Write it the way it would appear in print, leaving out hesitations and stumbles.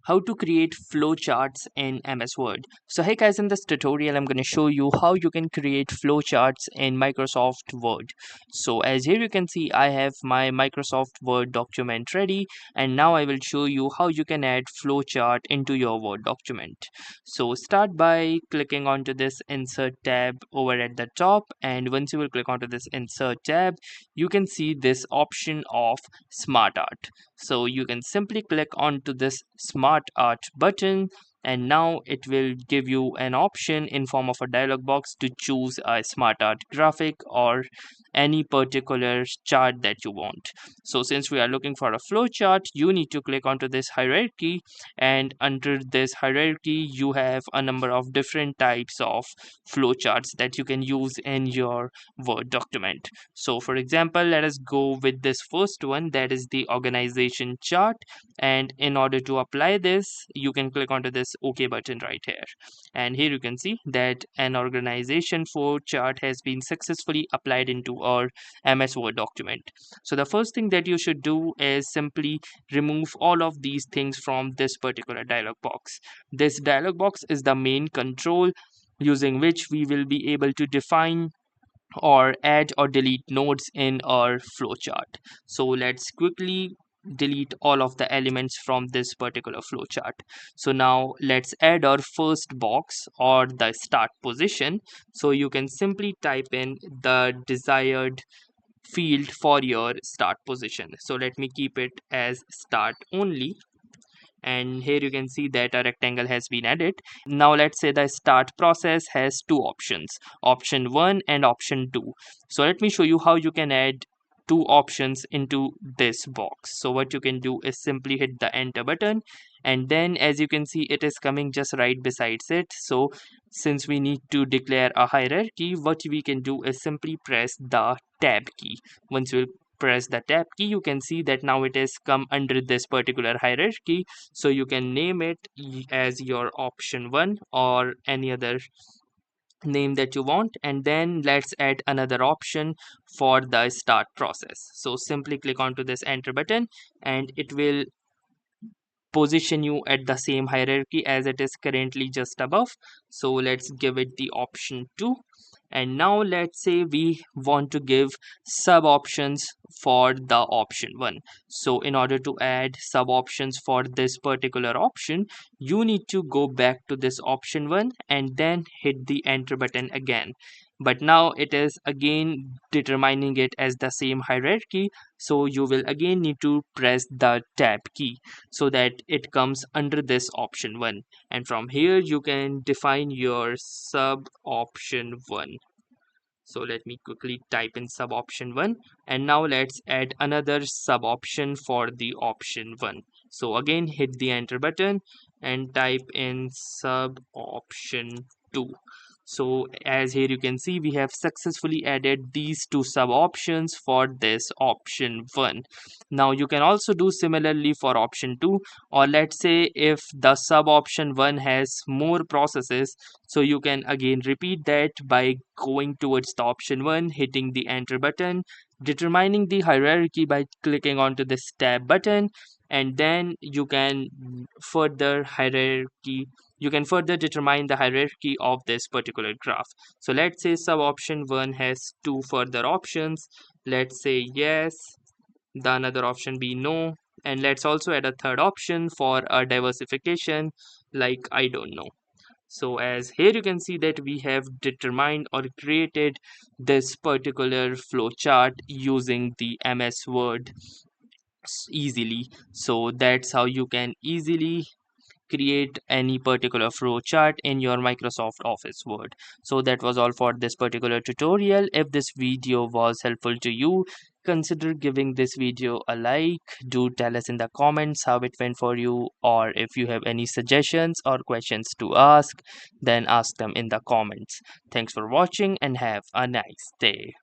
how to create flowcharts in MS Word. So hey guys, in this tutorial I'm going to show you how you can create flowcharts in Microsoft Word. So as here you can see, I have my Microsoft Word document ready, and now I will show you how you can add flowchart into your Word document. So start by clicking onto this insert tab over at the top, and once you will click onto this insert tab, you can see this option of smart art. So you can simply click onto this smart art button, and now it will give you an option in form of a dialog box to choose a smart art graphic or any particular chart that you want. So since we are looking for a flow chart, you need to click onto this hierarchy, and under this hierarchy you have a number of different types of flow charts that you can use in your Word document. So for example, let us go with this first one, that is the organization chart. And in order to apply this, you can click onto this OK button right here. And here you can see that an organization flow chart has been successfully applied into our MS Word document. So the first thing that you should do is simply remove all of these things from this particular dialog box. This dialog box is the main control using which we will be able to define or add or delete nodes in our flowchart. So let's quickly delete all of the elements from this particular flowchart. So now let's add our first box or the start position. So you can simply type in the desired field for your start position. So let me keep it as start only, and here you can see that a rectangle has been added. Now let's say the start process has two options, option 1 and option 2. So let me show you how you can add two options into this box. So what you can do is simply hit the enter button, and then as you can see, it is coming just right besides it. So since we need to declare a hierarchy, what we can do is simply press the tab key. Once you press the tab key, you can see that now it has come under this particular hierarchy. So you can name it as your option 1 or any other name that you want, and then let's add another option for the start process. So simply click onto this enter button, and it will position you at the same hierarchy as it is currently just above. So let's give it the option 2, and now let's say we want to give sub options for the option 1. So in order to add sub options for this particular option, you need to go back to this option 1 and then hit the enter button again. But now it is again determining it as the same hierarchy, so you will again need to press the tab key so that it comes under this option 1, and from here you can define your sub option 1. So let me quickly type in sub option 1, and now let's add another sub option for the option 1. So again hit the enter button and type in sub option 2. So as here you can see, we have successfully added these two sub options for this option 1. Now you can also do similarly for option 2, or let's say if the sub option 1 has more processes, so you can again repeat that by going towards the option 1, hitting the enter button, determining the hierarchy by clicking onto this tab button, and then you can further determine the hierarchy of this particular graph. So let's say sub option 1 has two further options. Let's say yes, the another option be no, and let's also add a third option for a diversification, like I don't know. So as here you can see that we have determined or created this particular flow chart using the MS Word easily. So that's how you can easily create any particular flow chart in your Microsoft Office Word. So that was all for this particular tutorial. If this video was helpful to you, consider giving this video a like. Do tell us in the comments how it went for you, or if you have any suggestions or questions to ask, then ask them in the comments. Thanks for watching and have a nice day.